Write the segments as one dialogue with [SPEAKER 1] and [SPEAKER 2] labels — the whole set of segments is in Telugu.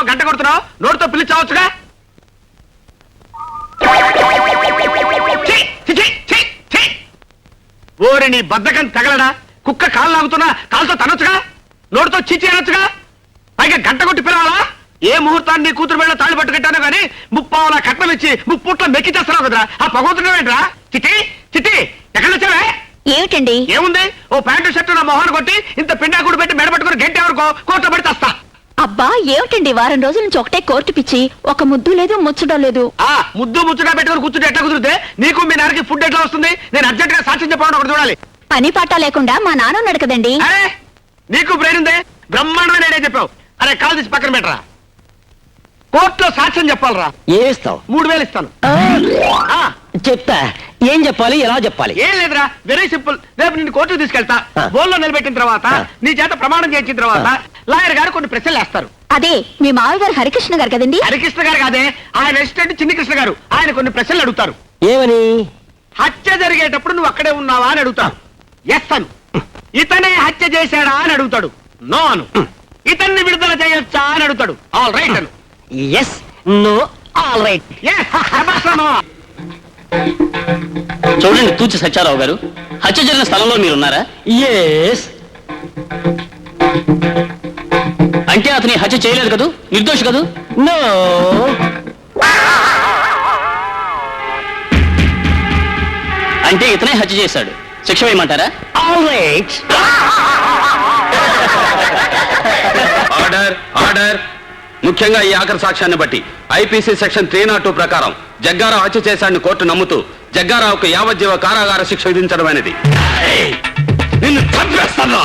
[SPEAKER 1] గంట కొడుతున్నావు? నోటితో పిలిచావచ్చుగా. ఓరి నీ బద్దకం తగలడా? కుక్క కాళ్ళు లాగుతున్నా కాలుతో తనొచ్చుగా, నోటితో చిచి అనొచ్చుగా, పైగా గంట కొట్టి పిలవాలా? ఏ ముహూర్తాన్ని నీ కూతురు మీద తాళి పట్టుకెట్టాను కానీ ముప్పావులా కట్నం ఇచ్చి ముప్పుట్ల మెక్కి చేస్తున్నావు కదరా. ఆ పగవుతున్నావేంట్రా? చిట్టి చిట్టి ఎక్కడ వచ్చావే?
[SPEAKER 2] ఏమిటండి?
[SPEAKER 1] ఏముంది, ఓ ప్యాంటు షర్టు నా మొహాన్ని కొట్టి ఇంత పిండాకుడు పెట్టి మెడబట్టుకుని గంట ఎవరికో కోర్టులో పెడితే వస్తా.
[SPEAKER 2] అబ్బా ఏమిటండి, వారం రోజుల నుంచి ఒకటే కోర్టు పిచ్చి, ఒక ముద్దు లేదు ముచ్చడం లేదు.
[SPEAKER 1] ముద్దు ముచ్చటా పెట్టుకుని కూర్చుంటే ఎట్లా కుదిరితే నీకు మీ నాన్నకి ఫుడ్ ఎట్లా వస్తుంది? నేను అర్జెంట్ గా సాక్ష్యం చెప్పాలని ఒకటి చూడాలి.
[SPEAKER 2] పని పాట లేకుండా మా నాన్న ఉన్నాడు కదండి.
[SPEAKER 1] అరే నీకు బ్రెయిన్ ఉందే, బ్రహ్మాండమైన ఐడియా చెప్పావు. అరే కాలు తీసి పక్కన పెట్టరా. కోర్టులో సాక్ష్యం చెప్పాలరా.
[SPEAKER 3] ఏమిస్తావు?
[SPEAKER 1] 3000 ఇస్తాను.
[SPEAKER 3] చెప్తా. ఏం చెప్పాలి, ఎలా చెప్పాలి?
[SPEAKER 1] ఏం లేదురా, వెరీ సింపుల్. రేపు నిన్ను కోర్టుకు తీసుకెళ్తా. బోల్లో నిలబెట్టిన తర్వాత నీ చేత ప్రమాణం చేయించిన తర్వాత లాయర్ గారు కొన్ని ప్రశ్నలు వేస్తారు.
[SPEAKER 2] అదే మీ మావి గారు హరికృష్ణ గారు కదండి.
[SPEAKER 1] హరికృష్ణ గారు కాదే, ఆయన అసిస్టెంట్ చిన్ని కృష్ణ గారు. ఆయన కొన్ని ప్రశ్నలు అడుగుతారు.
[SPEAKER 3] ఏమని?
[SPEAKER 1] హత్య జరిగేటప్పుడు నువ్వు అక్కడే ఉన్నావా అని అడుగుతాడు. ఎస్ అను. ఇతనే హత్య చేశాడా అని అడుగుతాడు. నో అను. ఇతన్ని విడుదల చేయొచ్చా అని అడుగుతాడు. ఆల్ రైట్ అను.
[SPEAKER 3] Yes, no, all right.
[SPEAKER 4] చూడండి తూచి సత్యారావు గారు, హత్య జరిగిన స్థలంలో మీరున్నారా?
[SPEAKER 3] ఎస్.
[SPEAKER 4] అంటే అతని హత్య చేయలేదు కదూ, నిర్దోషి కదూ?
[SPEAKER 3] నో.
[SPEAKER 4] అంటే ఇతనే హత్య చేశాడు, శిక్ష వేయమంటారా?
[SPEAKER 3] All right.
[SPEAKER 5] Order order. ముఖ్యంగా ఈ ఆఖరి సాక్ష్యాన్ని బట్టి ఐపీసీ సెక్షన్ 302 ప్రకారం జగ్గారావు హత్య చేశాడని కోర్టు నమ్ముతూ జగ్గారావుకు యావజ్జీవ కారాగార శిక్ష విధించడం అనేది.
[SPEAKER 1] నిన్ను చంపేస్తాను.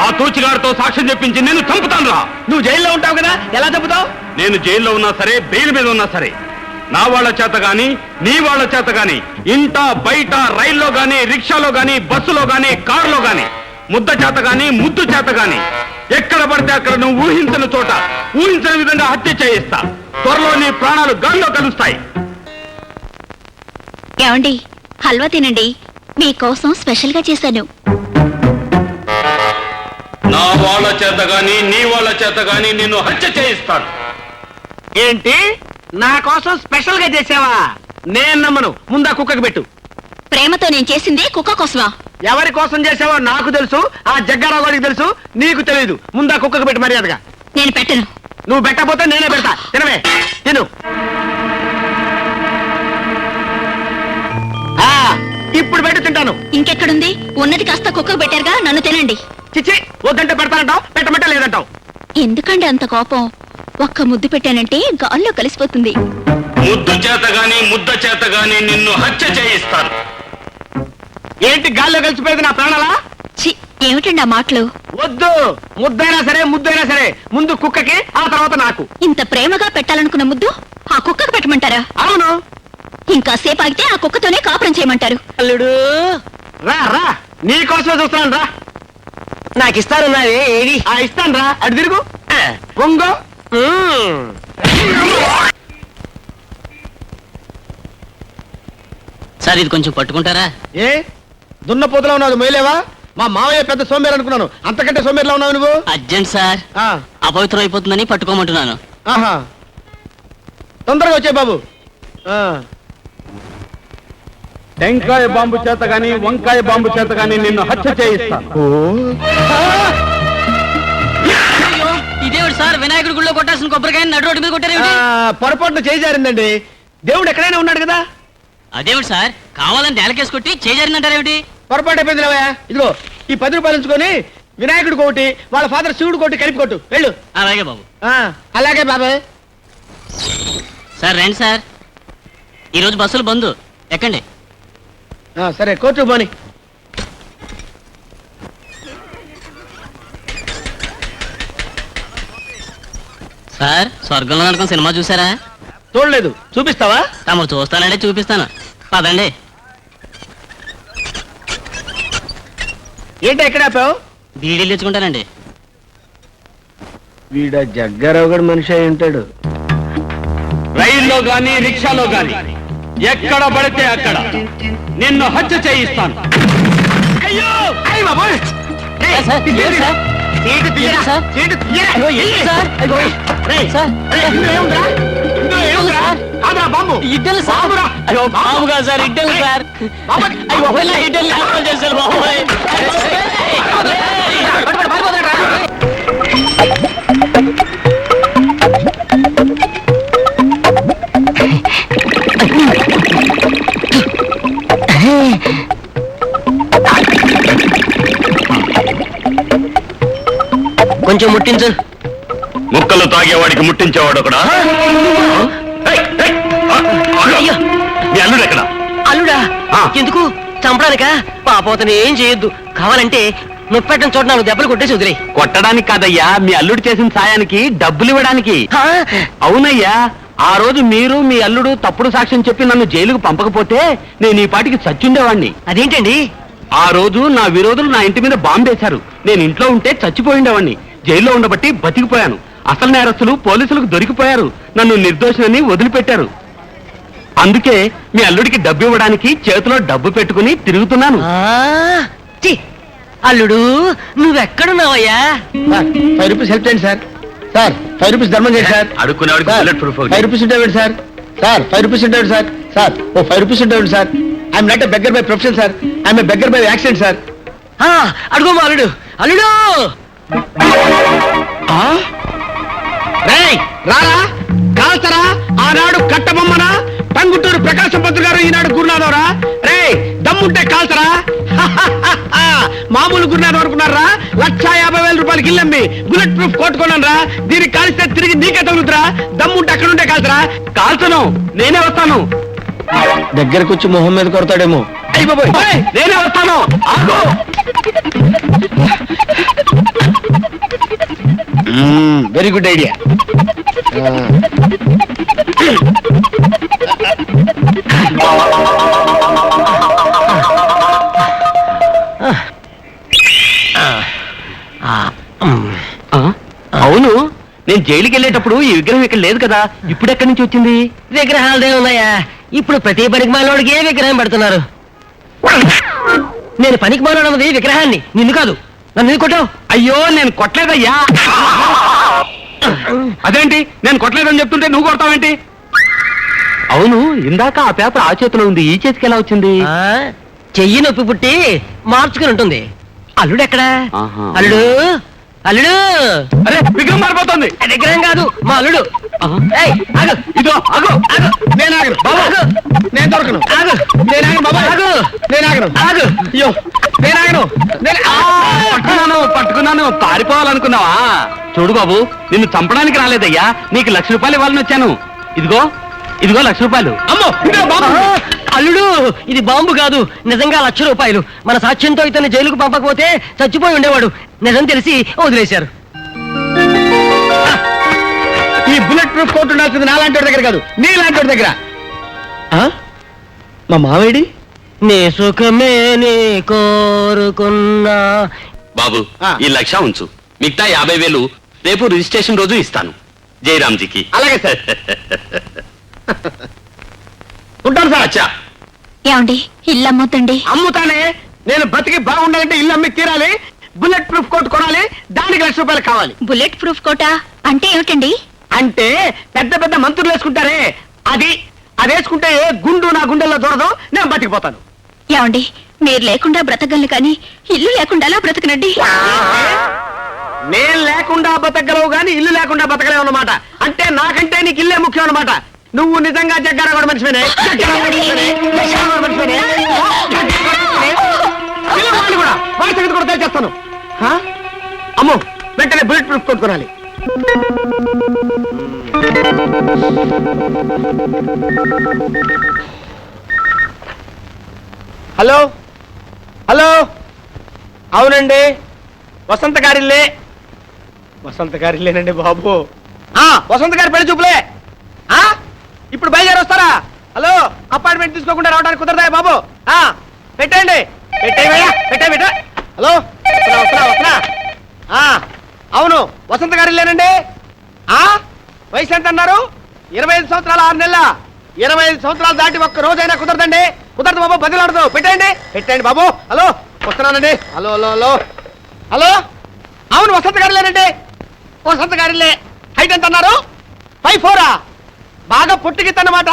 [SPEAKER 1] ఆ తూచిగారితో సాక్ష్యం చెప్పించి నేను చంపుతాను రా. నువ్వు జైల్లో ఉంటావు కదా, ఎలా చంపుతావు?
[SPEAKER 5] నేను జైల్లో ఉన్నా సరే, బెయిల్ మీద ఉన్నా సరే, నా వాళ్ళ చేత గాని నీ వాళ్ళ చేత గాని ఇంట బయట రైల్లో గాని రిక్షాలో గాని బస్సులో గాని కారులో గాని ముద్ద చేత గాని ముద్దు చేత గాని ఎక్కడ పడితే అక్కడ నువ్వు ఊహించిన చోట ఊహించిన విధంగా హత్య చేయిస్తా. త్వరలో నీ ప్రాణాలు గాల్లో కలుస్తాయి.
[SPEAKER 2] ఏమండి, హల్వా తినండి, మీకోసం స్పెషల్ గా చేశాను.
[SPEAKER 5] నా వాళ్ళ చేత గాని నీ వాళ్ళ చేత గాని నిన్ను హత్య చేయిస్తాను.
[SPEAKER 1] ఏంటి, నా కోసం స్పెషల్ గా చేసావా? నేను నమ్మను. ముందా కుక్కకి పెట్టు.
[SPEAKER 2] ప్రేమతో నేను చేసింది కుక్క కోసమా?
[SPEAKER 1] ఎవరి కోసం చేసావో నాకు తెలుసు, ఆ జగ్గారావు గారికి తెలుసు, నీకు తెలియదు. ముందా కుక్కకి పెట్టు మర్యాదగా.
[SPEAKER 2] నేను పెట్టను.
[SPEAKER 1] నువ్వు పెట్టకపోతే నేనే పెడతా. తినవే, తిను. ఇప్పుడు పెట్టు, తింటాను.
[SPEAKER 2] ఇంకెక్కడుంది? ఉన్నది కాస్త కుక్కకు పెట్టారుగా, నన్ను తినండి.
[SPEAKER 1] చిచ్చి, వద్దంటే పెడతానంటావు, పెట్టమంటే లేదంటావు.
[SPEAKER 2] ఎందుకండి అంత కోపం? ఒక్క ముద్దు పెట్టానంటే గాల్లో కలిసిపోతుంది.
[SPEAKER 5] ముద్దు చేత గాని ముద్ద చేత గాని నిన్ను హత్య చేయిస్తాను.
[SPEAKER 1] ఏంటి గాల్లో కలిసిపోయేది నా ప్రాణాలా?
[SPEAKER 2] ఛీ, ఏమిటండి ఆ మాటలు?
[SPEAKER 1] వద్దు, ముద్దైనా సరే ముద్దైనా సరే ముందు కుక్కకి, ఆ తర్వాత నాకు.
[SPEAKER 2] ఇంత ప్రేమగా పెట్టాలనుకున్న ముద్దు ఆ కుక్కకు పెట్టమంటారా?
[SPEAKER 1] అవును.
[SPEAKER 2] ఇంకా సేపు ఆగితే ఆ కుక్కతోనే కాపురం చేయమంటారు.
[SPEAKER 3] అల్లుడు
[SPEAKER 1] రా రా, నీ కోసమే చూస్తున్నాను రా.
[SPEAKER 3] నాకు ఇస్తానున్నావే, ఏది?
[SPEAKER 1] ఇస్తాను రా. అటు తిరుగు, పొంగో.
[SPEAKER 4] సార్ ఇది కొంచెం పట్టుకుంటారా?
[SPEAKER 1] ఏ దున్నపోతులా ఉన్నావు, మొయ్యలేవా? మా మావయ్య పెద్ద సోమేరు అనుకున్నాను, అంతకంటే సోమేరులా ఉన్నావు నువ్వు.
[SPEAKER 4] అర్జెంట్ సార్, అపవిత్రం అయిపోతుందని పట్టుకోమంటున్నాను.
[SPEAKER 1] ఆహా, తొందరగా వచ్చే బాబు.
[SPEAKER 5] టెంకాయ బాంబు చేత గాని వంకాయ బాంబు చేత గాని నిన్ను హత్య చేయిస్తాను.
[SPEAKER 4] ఇదేవిడు సార్, వినాయకుడి గుళ్ళో కొట్టాల్సిన కొబ్బరికాయ నడు రోడ్డు మీద కొట్టారు.
[SPEAKER 1] పొరపాటున చేజారిందండి. దేవుడు ఎక్కడైనా ఉన్నాడు కదా.
[SPEAKER 4] అదేవిడు సార్, కావాలని నేలకేసి కొట్టి చేజారిందంటారేమిటి?
[SPEAKER 1] పొరపాటు అయిపోయింది రావయ్య. ఇదిగో ఈ 10 రూపాయలు ఉంచుకొని వినాయకుడు కోటి, వాళ్ళ ఫాదర్ శివుడు కోటి కలిపి కొట్టు, వెళ్ళు.
[SPEAKER 4] అలాగే బాబు.
[SPEAKER 1] అలాగే బాబాయ్.
[SPEAKER 4] సార్ రండి సార్, ఈరోజు బస్సులు బంద్, ఎక్కండి.
[SPEAKER 1] సరే, కోర్టు పోని.
[SPEAKER 4] సార్, స్వర్గంలో నరకం సినిమా చూసారా?
[SPEAKER 1] చూడలేదు, చూపిస్తావా?
[SPEAKER 4] తమరు చూస్తానంటే చూపిస్తాను, పదండి.
[SPEAKER 1] ఏంటి ఎక్కడ ఆపావు?
[SPEAKER 4] బీడీలు తెచ్చుకుంటానండి.
[SPEAKER 1] వీడ జగ్గారావు గడు మనిషి అయి ఉంటాడు.
[SPEAKER 5] రైల్లో గాని రిక్షాలో గాని ఎక్కడ పడితే అక్కడ నిన్ను హత్య చేయిస్తాను.
[SPEAKER 1] అయ్యో, అయ్య బాబోయ్,
[SPEAKER 3] సార్, ఏం సార్?
[SPEAKER 1] సీటు తీయరా,
[SPEAKER 3] ఏంటి సార్?
[SPEAKER 1] సీటు తీయరా.
[SPEAKER 3] అయ్యో, ఏంటి సార్? అయ్యో,
[SPEAKER 1] రేయ్,
[SPEAKER 3] సార్,
[SPEAKER 1] రేయ్, ఇందులో ఏముందిరా? ఇందులో ఏముందిరా? కాదురా, బాంబు.
[SPEAKER 3] ఇడ్డలు సార్.
[SPEAKER 1] బాంబురా.
[SPEAKER 3] అయ్యో, బాబుగా సార్, ఇడ్డలు సార్.
[SPEAKER 1] బాంబు.
[SPEAKER 3] అయ్యో, ఇలా ఇడ్డలు లేకుండా చేశారు బాబోయ్.
[SPEAKER 1] పట్టుకోండి, పారిపోతాడురా.
[SPEAKER 3] కొంచెం ముట్టించు.
[SPEAKER 5] ముక్కలు తాగేవాడికి ముట్టించేవాడు ఒకడా
[SPEAKER 3] అయ్యో,
[SPEAKER 5] మీ అల్లుడు ఎక్కడ
[SPEAKER 3] అల్లుడా?
[SPEAKER 5] ఆ.
[SPEAKER 3] ఎందుకు చంపడానికా? పాపోతని ఏం చేయొద్దు. కావాలంటే నొప్పెట్టం చోట 4 దెబ్బలు కొట్టేసి వదిలే.
[SPEAKER 1] కొట్టడానికి కాదయ్యా, మీ అల్లుడు చేసిన సాయానికి డబ్బులు ఇవ్వడానికి. అవునయ్యా, ఆ రోజు మీరు మీ అల్లుడు తప్పుడు సాక్ష్యం చెప్పి నన్ను జైలుకు పంపకపోతే నేను ఈ పాటికి చచ్చుండేవాణ్ణి.
[SPEAKER 3] అదేంటండి?
[SPEAKER 1] ఆ రోజు నా విరోధులు నా ఇంటి మీద బాంబు వేశారు. నేను ఇంట్లో ఉంటే చచ్చిపోయిండేవాణ్ణి. జైల్లో ఉండబట్టి బతికిపోయాను. అసలు నేరస్తులు పోలీసులకు దొరికిపోయారు. నన్ను నిర్దోషులని వదిలిపెట్టారు. అందుకే మీ అల్లుడికి డబ్బు ఇవ్వడానికి చేతిలో డబ్బు పెట్టుకుని తిరుగుతున్నాను.
[SPEAKER 3] ఆ, ఛీ! అల్లుడు, నువ్వెక్కడున్నావయ్యా?
[SPEAKER 6] ₹5 హెల్ప్ చేయండి సార్. సార్ ₹5 ధర్మం చేయండి సార్.
[SPEAKER 5] అడుక్కునేవాడికి
[SPEAKER 6] సార్,
[SPEAKER 5] బుల్లెట్ ప్రూఫ్ ఒకటి.
[SPEAKER 6] ₹5 ఉంటాడు సార్. సార్ ₹5 ఉంటాడు సార్. సార్ ఓ ₹5 ఉంటాడు sir. I'm not a beggar by profession sir. I'm a beggar by accident sir.
[SPEAKER 3] ఆ, అడుగు మా అల్లుడు. అల్లుడు!
[SPEAKER 1] రేయ్, రారా, కాల్చరా. ఆనాడు కట్టబొమ్మన టంగుటూరు ప్రకాశం పంతులు గారు, ఈనాడు గురునాథవరా. రేయ్, దమ్ముంటే కాల్చరా. మామూలు గురునాథం అనుకున్నారా? ₹1,50,000 ఇల్లమ్మి బుల్లెట్ ప్రూఫ్ కొట్టుకున్నాను రా. దీనికి కాల్స్తే తిరిగి నీకే తగులుతురా. దమ్ముంటే అక్కడుంటే కాల్చరా. కాల్చను, నేనే వస్తాను.
[SPEAKER 6] దగ్గరకు వచ్చి మొహం మీద కొడతాడేమో.
[SPEAKER 1] అయ్య బాబోయ్, ఓయ్, నేనే వస్తాను. ఆగు.
[SPEAKER 6] Very good idea.
[SPEAKER 1] అవును, నేను జైలుకి వెళ్ళేటప్పుడు ఈ విగ్రహం ఇక్కడ లేదు కదా, ఇప్పుడు ఎక్కడి నుంచి వచ్చింది?
[SPEAKER 3] విగ్రహాలదే ఉన్నాయా? ఇప్పుడు ప్రతి పనికి మాలోడికి ఏ విగ్రహం పెడుతున్నారు? నేను పనికి మాలోడన్నది విగ్రహాన్ని, నిన్ను కాదు. నన్ను కొట్టావు.
[SPEAKER 1] అయ్యో, నేను కొట్టలేదయ్యా. అదేంటి, నేను కొట్టలేదని చెప్తుంటే నువ్వు కొడతావేంటి? అవును, ఇందాక ఆ పేపర్ ఆ చేతిలో ఉంది, ఈ చేతికి ఎలా వచ్చింది?
[SPEAKER 3] ఆ, చెయ్యి నొప్పి పుట్టి మార్చుకుని ఉంటుంది. అల్లుడు ఎక్కడా?
[SPEAKER 1] ఆహా.
[SPEAKER 3] అల్లుడు, అల్లుడు!
[SPEAKER 1] అరే, విగ్రహం మారిపోతుంది.
[SPEAKER 3] అది విగ్రహం కాదు, మా అల్లుడు.
[SPEAKER 1] ఆహా.
[SPEAKER 3] ఏయ్, ఆగు,
[SPEAKER 1] ఇదో ఆగు.
[SPEAKER 3] ఆగు,
[SPEAKER 6] నేను ఆగను బాబు.
[SPEAKER 3] ఆగు,
[SPEAKER 6] నేను దొరకను.
[SPEAKER 3] ఆగు,
[SPEAKER 6] నేను ఆగను బాబా.
[SPEAKER 3] ఆగు,
[SPEAKER 6] నేను ఆగను.
[SPEAKER 3] ఆగు.
[SPEAKER 6] అయ్యో, నేను ఆగను.
[SPEAKER 1] పట్టుకున్నాను. పారిపోవాలనుకున్నావా? చూడు బాబు, నిన్ను చంపడానికి రాలేదయ్యా, నీకు ₹1,00,000 ఇవ్వాలని వచ్చాను. ఇదిగో ₹1,00,000.
[SPEAKER 6] అమ్మో, ఇదిగో బాబు.
[SPEAKER 3] ఆ, అల్లుడు, ఇది బాంబు కాదు, నిజంగా ₹1,00,000. మన సాక్ష్యంతో ఇతన్ని జైలుకు పంపకపోతే చచ్చిపోయి ఉండేవాడు. నిజం తెలిసి వదిలేశారు.
[SPEAKER 6] ఈ బుల్లెట్ ప్రూఫ్ కోట్ ఉండాల్సింది నాలాంటి వాడి దగ్గర కాదు, నీలాంటి వాడి దగ్గర. ఆ? మా మావేడి?
[SPEAKER 3] నీ సుఖమే నీ కోరుకున్నా.
[SPEAKER 4] బాబు,
[SPEAKER 6] ఆ.
[SPEAKER 4] ఈ 1,00,000 ఉంచు. మిగతా 50,000 రేపు రిజిస్ట్రేషన్ రోజు ఇస్తాను జయరామ్జీకి.
[SPEAKER 6] అలాగే సార్. ఉంటాను సార్.
[SPEAKER 4] అచ్చా,
[SPEAKER 2] ఏమండి, ఇల్లు అమ్ముతండి.
[SPEAKER 1] అమ్ముతానే. నేను బతికి బాగుండాలంటే ఇల్లు అమ్మి తీరాలి. బుల్లెట్ ప్రూఫ్ కోట్ కొనాలి, దానికి ₹1,00,000 కావాలి.
[SPEAKER 2] బుల్లెట్ ప్రూఫ్ కోట అంటే ఏమిటండి?
[SPEAKER 1] అంటే పెద్ద పెద్ద మంత్రులు వేసుకుంటారే, అది వేసుకుంటే ఏ గుండు నా గుండెల్లో దూరదు, నేను బతికిపోతాను.
[SPEAKER 2] ఏమండి, మీరు లేకుండా బ్రతకగలను కానీ ఇల్లు లేకుండా ఎలా బ్రతకనండి?
[SPEAKER 1] నేను లేకుండా బతకగలవు గాని ఇల్లు లేకుండా బతకలేవు అన్నమాట. అంటే నాకంటే నీకు ఇల్లే ముఖ్యం అన్నమాట. నువ్వు నిజంగా జగ్గారాగడ మనిషివేనే? వాళ్ళు కూడా వాళ్ళ సంగతి కూడా తెలిచేస్తాను. అమ్మో, వెంటనే బుల్లెట్ ప్రూఫ్ కొనుక్కోనాలి. హలో హలో, అవునండి, వసంత గారిల్లే. వసంత గారిల్లేనండి బాబు. వసంత గారి పెళ్లి చూపులే. ఇప్పుడు బయలుదేరి వస్తారా? హలో, అపాయింట్మెంట్ తీసుకోకుండా రావడానికి కుదరదా బాబు? పెట్టండి, పెట్టే. హలో, వస్తున్నా. అవును, వసంత గారిల్లేనండి. వయసు ఎంత అన్నారు? 25 సంవత్సరాలు 6 నెలల. 25 సంవత్సరాలు దాటి ఒక్క రోజైనా కుదరదండి. కుదరదు బాబు, బదిలాడదు. పెట్టండి బాబు. హలో, వస్తున్నానండి. హలో. హలో అవును వసంత గారిలేనండి. వసంత గారిలే. హైట్ ఎంత అన్నారు? 5'4". బాగా పుట్టికిద్దన్నమాట.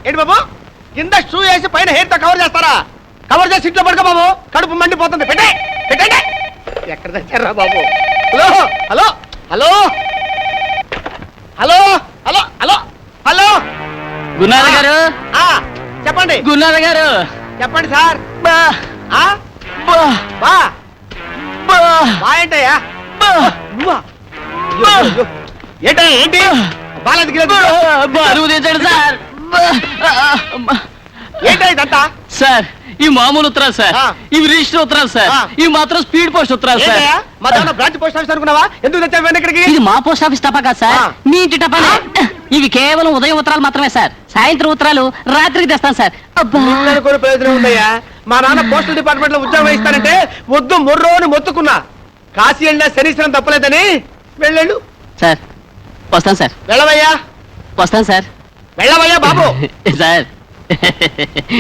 [SPEAKER 1] ఏంటి బాబు కింద షూ వేసి పైన హెయిర్ తో కవర్ చేస్తారా? కవర్ చేసి ఇంట్లో పడుకో బాబు, కడుపు మండిపోతుంది. పెట్టండి. ఎక్కడ తెచ్చారా బాబు? Hello hello hello hello hello hello hello
[SPEAKER 4] గున్నార గారు,
[SPEAKER 1] చెప్పండి.
[SPEAKER 4] గున్నార గారు.
[SPEAKER 1] చెప్పండి సార్.
[SPEAKER 4] బా,
[SPEAKER 1] ఆ?
[SPEAKER 4] బా,
[SPEAKER 1] బా
[SPEAKER 4] బా,
[SPEAKER 1] ఏంటయ్యా?
[SPEAKER 4] బా,
[SPEAKER 1] ఏంటయ్యా ఏంటి బాలేదు
[SPEAKER 4] బరువు తెచ్చాడు సార్.
[SPEAKER 1] ఏంటో ఇదంతా?
[SPEAKER 4] సార్ ఈ మామూలు ఉత్తరాలు సార్,
[SPEAKER 1] ఆ.
[SPEAKER 4] ఇవి రిజిస్టర్ ఉత్తరాలు సార్,
[SPEAKER 1] ఆ.
[SPEAKER 4] ఇవి మాత్రం స్పీడ్ పోస్ట్ ఉత్తరాలు సార్.
[SPEAKER 1] ఏంటయ్యా? మా దాంట్లో బ్రాంచ్ పోస్ట్ ఆఫీస్ అనుకున్నావా? ఎందుకు తెచ్చావు ఇక్కడికి?
[SPEAKER 3] ఇది మా పోస్ట్ ఆఫీస్ టపా కాదు సార్,
[SPEAKER 1] ఆ.
[SPEAKER 3] మీ ఇంటి టపానే. ఇవి కేవలం ఉదయం ఉత్తరాలు మాత్రమే సార్. సాయంత్రం ఉత్తరాలు రాత్రికి తెస్తాను సార్. అబ్బా,
[SPEAKER 1] అనుకోని ప్రయోజనం ఉందయ్యా. మా నాన్న పోస్టల్ డిపార్ట్మెంట్ లో ఉద్యోగం ఇస్తానంటే వద్దు ముర్రో అని మొత్తుకున్నా. కాశీ వెళ్ళినా శనీశ్వరం తప్పలేదని వెళ్ళాడు.
[SPEAKER 3] సార్ వస్తాను సార్,
[SPEAKER 1] వెళ్ళవయ్యా
[SPEAKER 3] వస్తాను సార్.
[SPEAKER 1] వెళ్ళవయ్యా బాబు.
[SPEAKER 3] సార్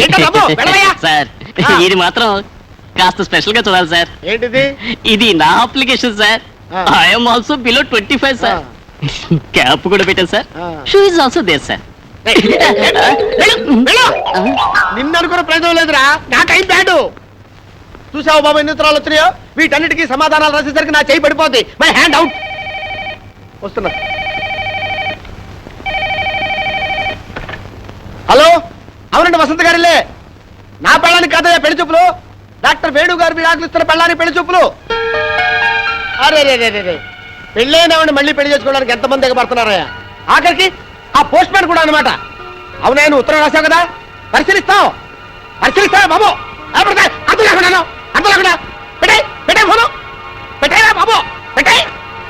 [SPEAKER 1] ఏంటో బాబు, వెళ్ళవయ్యా.
[SPEAKER 3] సార్
[SPEAKER 1] ఆ.
[SPEAKER 3] ఇది మాత్రం కాస్త స్పెషల్ గా చూడాలి సార్.
[SPEAKER 1] ఏంటిది?
[SPEAKER 3] ఇది నా అప్లికేషన్ సార్.
[SPEAKER 1] ఆ.
[SPEAKER 3] I'm also below 25 sir. Cap కూడా పెట్టాను సార్.
[SPEAKER 1] ఆ.
[SPEAKER 3] Shoe is also there sir.
[SPEAKER 1] నిన్ను అనుకున్న ప్రయోజనం లేదురా, నా టైం బ్యాడు. చూసావు బాబు ఎన్ని ఉత్తరాలు వచ్చినాయో? వీటన్నిటికీ సమాధానాలు రాసేసరికి నా చేయి పడిపోద్ది. My hand out. వస్తున్నా. హలో అవునండి వసంత గారిలే. నా పెళ్ళానికి కాదయ్యా పెళ్లి చూపులు. డాక్టర్ వేణు గారు విడాకులు ఇస్తున్న పెళ్ళానికి పెళ్లి చూపులు. అరే రే రే రే పెళ్ళైనవాడిని మళ్ళీ పెళ్లి చేసుకోవడానికి ఎంతమంది ఎగబడుతున్నారయ్యా? ఆఖరికి ఆ పోస్ట్ మ్యాన్ కూడా అనమాట. అవునా నువ్వు ఉత్తరం రాశావు కదా, పరిశీలిస్తావు బాబు. అప్పుడు